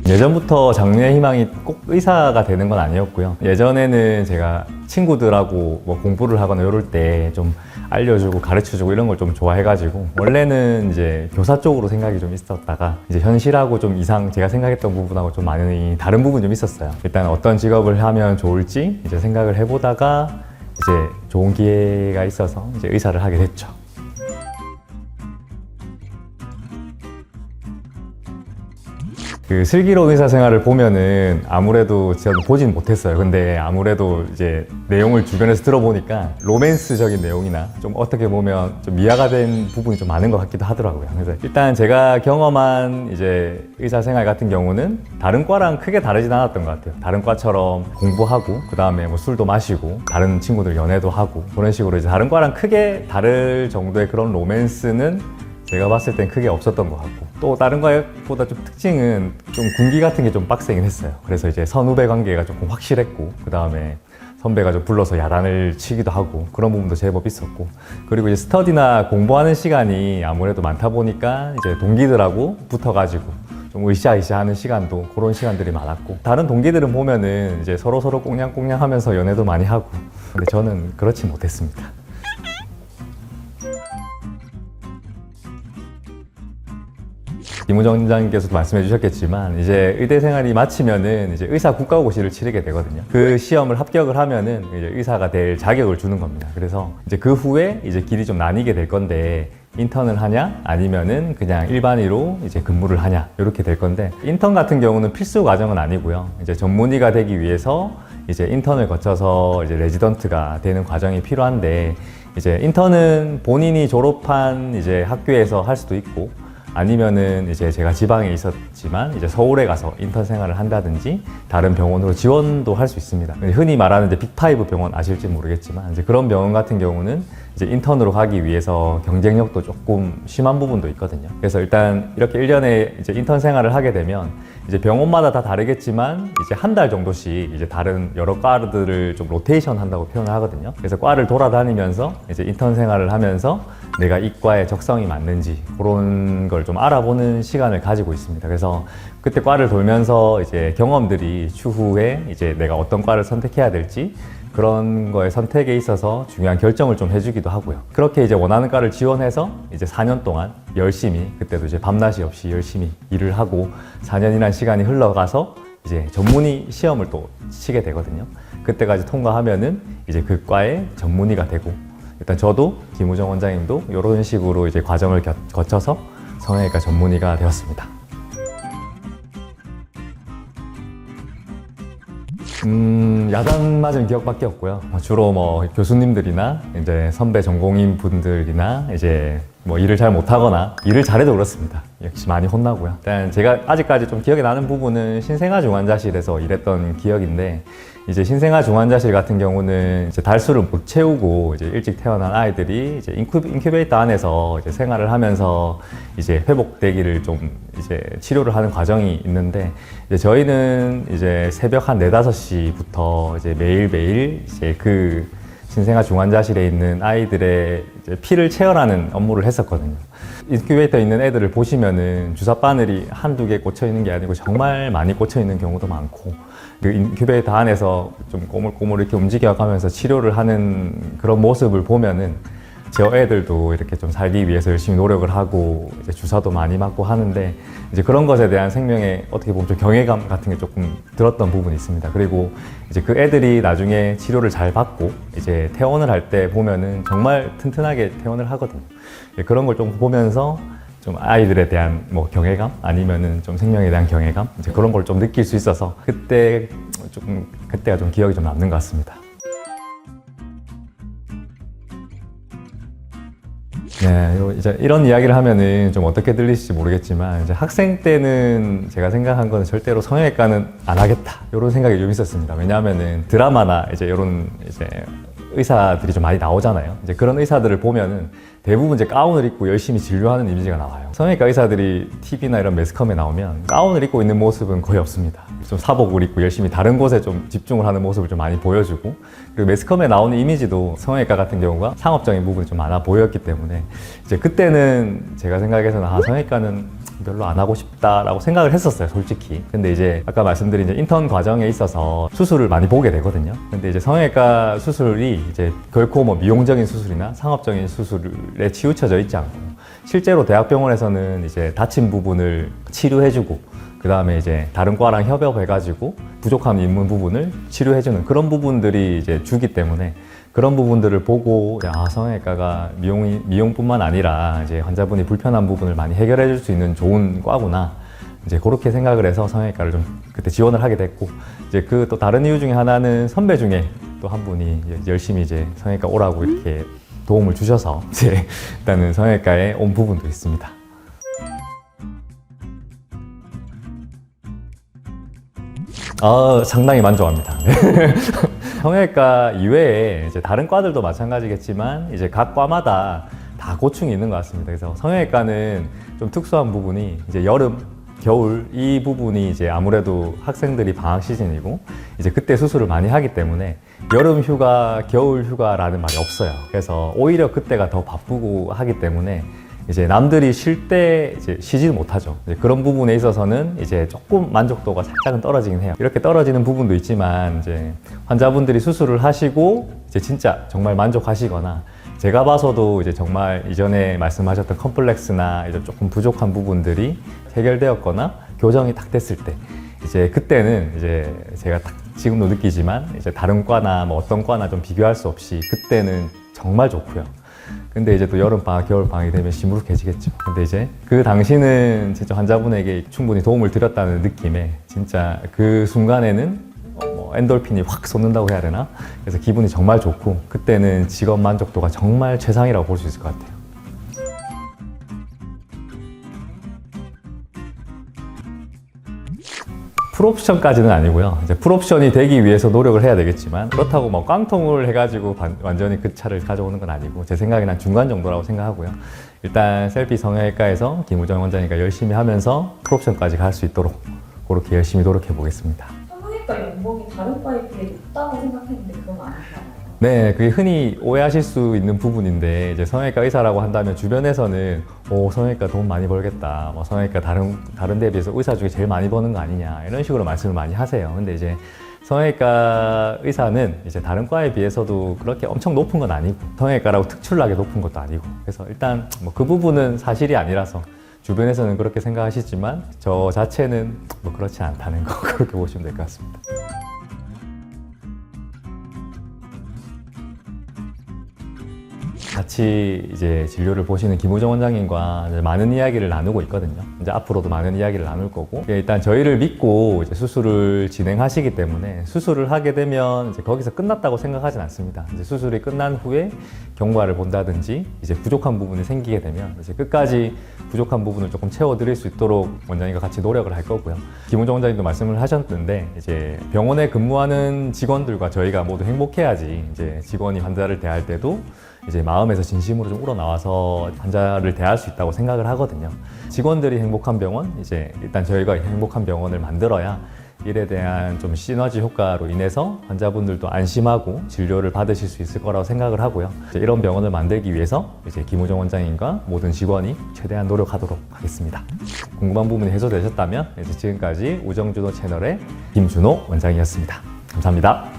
예전부터 장래 희망이 꼭 의사가 되는 건 아니었고요. 예전에는 제가 친구들하고 뭐 공부를 하거나 이럴 때 좀 알려주고 가르쳐주고 이런 걸 좀 좋아해가지고 원래는 이제 교사 쪽으로 생각이 좀 있었다가 이제 현실하고 좀 제가 생각했던 부분하고 좀 많이 다른 부분이 좀 있었어요. 일단 어떤 직업을 하면 좋을지 이제 생각을 해보다가 이제 좋은 기회가 있어서 이제 의사를 하게 됐죠. 그 슬기로운 의사 생활을 보면은 아무래도 저는 보진 못했어요. 근데 아무래도 이제 내용을 주변에서 들어보니까 로맨스적인 내용이나 좀 어떻게 보면 좀 미화가 된 부분이 좀 많은 것 같기도 하더라고요. 그래서 일단 제가 경험한 이제 의사 생활 같은 경우는 다른 과랑 크게 다르진 않았던 것 같아요. 다른 과처럼 공부하고 그 다음에 뭐 술도 마시고 다른 친구들 연애도 하고 그런 식으로 이제 다른 과랑 크게 다를 정도의 그런 로맨스는 제가 봤을 땐 크게 없었던 것 같고 또 다른 과보다 좀 특징은 좀 군기 같은 게 좀 빡세긴 했어요. 그래서 이제 선후배 관계가 조금 확실했고 그 다음에 선배가 좀 불러서 야단을 치기도 하고 그런 부분도 제법 있었고 그리고 이제 스터디나 공부하는 시간이 아무래도 많다 보니까 이제 동기들하고 붙어가지고 좀 으쌰으쌰 하는 시간도 그런 시간들이 많았고 다른 동기들은 보면은 이제 서로 꽁냥꽁냥 하면서 연애도 많이 하고 근데 저는 그렇지 못했습니다. 김우정 원장님께서도 말씀해 주셨겠지만 이제 의대 생활이 마치면은 이제 의사 국가고시를 치르게 되거든요. 그 시험을 합격을 하면은 이제 의사가 될 자격을 주는 겁니다. 그래서 이제 그 후에 이제 길이 좀 나뉘게 될 건데 인턴을 하냐 아니면은 그냥 일반의로 이제 근무를 하냐 이렇게 될 건데 인턴 같은 경우는 필수 과정은 아니고요. 이제 전문의가 되기 위해서 이제 인턴을 거쳐서 이제 레지던트가 되는 과정이 필요한데 이제 인턴은 본인이 졸업한 이제 학교에서 할 수도 있고 아니면은 이제 제가 지방에 있었지만 이제 서울에 가서 인턴 생활을 한다든지 다른 병원으로 지원도 할 수 있습니다. 흔히 말하는 이제 빅5 병원 아실지 모르겠지만 이제 그런 병원 같은 경우는 이제 인턴으로 가기 위해서 경쟁력도 조금 심한 부분도 있거든요. 그래서 일단 이렇게 1년에 이제 인턴 생활을 하게 되면 이제 병원마다 다 다르겠지만 이제 한 달 정도씩 이제 다른 여러 과들을 좀 로테이션 한다고 표현을 하거든요. 그래서 과를 돌아다니면서 이제 인턴 생활을 하면서 내가 이 과에 적성이 맞는지 그런 걸 좀 알아보는 시간을 가지고 있습니다. 그래서 그때 과를 돌면서 이제 경험들이 추후에 이제 내가 어떤 과를 선택해야 될지 그런 거에 선택에 있어서 중요한 결정을 좀 해주기도 하고요. 그렇게 이제 원하는 과를 지원해서 이제 4년 동안 열심히 그때도 이제 밤낮이 없이 열심히 일을 하고 4년이라는 시간이 흘러가서 이제 전문의 시험을 또 치게 되거든요. 그때까지 통과하면은 이제 그 과의 전문의가 되고 일단 저도 김우정 원장님도 이런 식으로 이제 과정을 거쳐서 성형외과 전문의가 되었습니다. 야단 맞은 기억밖에 없고요. 주로 뭐 교수님들이나 이제 선배 전공인 분들이나 이제 뭐 일을 잘 못하거나 일을 잘해도 그렇습니다. 역시 많이 혼나고요. 일단 제가 아직까지 좀 기억에 나는 부분은 신생아 중환자실에서 일했던 기억인데 이제 신생아 중환자실 같은 경우는 이제 달수를 못 채우고 이제 일찍 태어난 아이들이 이제 인큐베이터 안에서 이제 생활을 하면서 이제 회복되기를 좀 이제 치료를 하는 과정이 있는데 이제 저희는 이제 새벽 한 4, 5시부터 이제 매일매일 이제 그 신생아 중환자실에 있는 아이들의 이제 피를 체열하는 업무를 했었거든요. 인큐베이터에 있는 애들을 보시면은 주사 바늘이 한두 개 꽂혀 있는 게 아니고 정말 많이 꽂혀 있는 경우도 많고 그 인큐베이터 안에서 좀 꼬물꼬물 이렇게 움직여가면서 치료를 하는 그런 모습을 보면은 저 애들도 이렇게 좀 살기 위해서 열심히 노력을 하고 이제 주사도 많이 맞고 하는데 이제 그런 것에 대한 생명의 어떻게 보면 좀 경외감 같은 게 조금 들었던 부분이 있습니다. 그리고 이제 그 애들이 나중에 치료를 잘 받고 이제 퇴원을 할 때 보면은 정말 튼튼하게 퇴원을 하거든요. 그런 걸 좀 보면서 좀 아이들에 대한 뭐 경외감 아니면은 좀 생명에 대한 경외감 이제 그런 걸 좀 느낄 수 있어서 그때가 좀 기억이 좀 남는 것 같습니다. 네, 이제 이런 이야기를 하면은 좀 어떻게 들리실지 모르겠지만 이제 학생 때는 제가 생각한 거는 절대로 성형외과는 안 하겠다 이런 생각이 좀 있었습니다. 왜냐하면은 드라마나 이제 이런 이제 의사들이 좀 많이 나오잖아요. 이제 그런 의사들을 보면은 대부분 이제 가운을 입고 열심히 진료하는 이미지가 나와요. 성형외과 의사들이 TV나 이런 매스컴에 나오면 가운을 입고 있는 모습은 거의 없습니다. 좀 사복을 입고 열심히 다른 곳에 좀 집중을 하는 모습을 좀 많이 보여주고 그리고 매스컴에 나오는 이미지도 성형외과 같은 경우가 상업적인 부분이 좀 많아 보였기 때문에 이제 그때는 제가 생각해서는 성형외과는 별로 안 하고 싶다라고 생각을 했었어요, 솔직히. 근데 이제 아까 말씀드린 이제 인턴 과정에 있어서 수술을 많이 보게 되거든요. 근데 이제 성형외과 수술이 이제 결코 뭐 미용적인 수술이나 상업적인 수술에 치우쳐져 있지 않고, 실제로 대학병원에서는 이제 다친 부분을 치료해주고, 그 다음에 이제 다른 과랑 협업해가지고 부족함이 있는 부분을 치료해주는 그런 부분들이 이제 주기 때문에, 그런 부분들을 보고 성형외과가 미용뿐만 아니라 이제 환자분이 불편한 부분을 많이 해결해 줄 수 있는 좋은 과구나, 이제 그렇게 생각을 해서 성형외과를 좀 그때 지원을 하게 됐고, 이제 그 또 다른 이유 중에 하나는 선배 중에 또 한 분이 열심히 이제 성형외과 오라고 이렇게 도움을 주셔서 이제 일단은 성형외과에 온 부분도 있습니다. 상당히 만족합니다. 성형외과 이외에 이제 다른 과들도 마찬가지겠지만 이제 각 과마다 다 고충이 있는 것 같습니다. 그래서 성형외과는 좀 특수한 부분이 이제 여름, 겨울 이 부분이 이제 아무래도 학생들이 방학 시즌이고 이제 그때 수술을 많이 하기 때문에 여름 휴가, 겨울 휴가라는 말이 없어요. 그래서 오히려 그때가 더 바쁘고 하기 때문에 이제 남들이 쉴 때 이제 쉬지는 못하죠. 그런 부분에 있어서는 이제 조금 만족도가 살짝은 떨어지긴 해요. 이렇게 떨어지는 부분도 있지만 이제 환자분들이 수술을 하시고 이제 진짜 정말 만족하시거나, 제가 봐서도 이제 정말 이전에 말씀하셨던 컴플렉스나 이제 조금 부족한 부분들이 해결되었거나 교정이 딱 됐을 때, 이제 그때는 이제 제가 딱 지금도 느끼지만 이제 다른 과나 뭐 어떤 과나 좀 비교할 수 없이 그때는 정말 좋고요. 근데 이제 또 여름방학, 겨울방학이 되면 시무룩해지겠죠. 근데 이제 그 당시는 진짜 환자분에게 충분히 도움을 드렸다는 느낌에 진짜 그 순간에는 엔돌핀이 확 솟는다고 해야 되나? 그래서 기분이 정말 좋고, 그때는 직업 만족도가 정말 최상이라고 볼 수 있을 것 같아요. 풀옵션까지는 아니고요. 이제 풀옵션이 되기 위해서 노력을 해야 되겠지만, 그렇다고 뭐 깡통을 해가지고 완전히 그 차를 가져오는 건 아니고, 제 생각에는 한 중간 정도라고 생각하고요. 일단 셀피 성형외과에서 김우정 원장님과 열심히 하면서 풀옵션까지 갈 수 있도록 그렇게 열심히 노력해 보겠습니다. 성형외과 연봉이 다른 과에 비해 높다고 생각했는데 그건 아니잖아요. 네, 그게 흔히 오해하실 수 있는 부분인데, 이제 성형외과 의사라고 한다면 주변에서는 성형외과 돈 많이 벌겠다, 뭐 성형외과 다른 데에 비해서 의사 중에 제일 많이 버는 거 아니냐, 이런 식으로 말씀을 많이 하세요. 근데 이제 성형외과 의사는 이제 다른 과에 비해서도 그렇게 엄청 높은 건 아니고, 성형외과라고 특출나게 높은 것도 아니고, 그래서 일단 뭐 그 부분은 사실이 아니라서 주변에서는 그렇게 생각하시지만 저 자체는 뭐 그렇지 않다는 거, 그렇게 보시면 될 것 같습니다. 같이 이제 진료를 보시는 김우정 원장님과 이제 많은 이야기를 나누고 있거든요. 이제 앞으로도 많은 이야기를 나눌 거고, 일단 저희를 믿고 이제 수술을 진행하시기 때문에 수술을 하게 되면 이제 거기서 끝났다고 생각하진 않습니다. 이제 수술이 끝난 후에 경과를 본다든지 이제 부족한 부분이 생기게 되면 이제 끝까지 부족한 부분을 조금 채워드릴 수 있도록 원장님과 같이 노력을 할 거고요. 김우정 원장님도 말씀을 하셨는데, 이제 병원에 근무하는 직원들과 저희가 모두 행복해야지 이제 직원이 환자를 대할 때도 이제 마음에서 진심으로 좀 우러나와서 환자를 대할 수 있다고 생각을 하거든요. 직원들이 행복한 병원, 이제 일단 저희가 행복한 병원을 만들어야 일에 대한 좀 시너지 효과로 인해서 환자분들도 안심하고 진료를 받으실 수 있을 거라고 생각을 하고요. 이제 이런 병원을 만들기 위해서 이제 김우정 원장님과 모든 직원이 최대한 노력하도록 하겠습니다. 궁금한 부분이 해소되셨다면 이제 지금까지 우정준호 채널의 김준호 원장이었습니다. 감사합니다.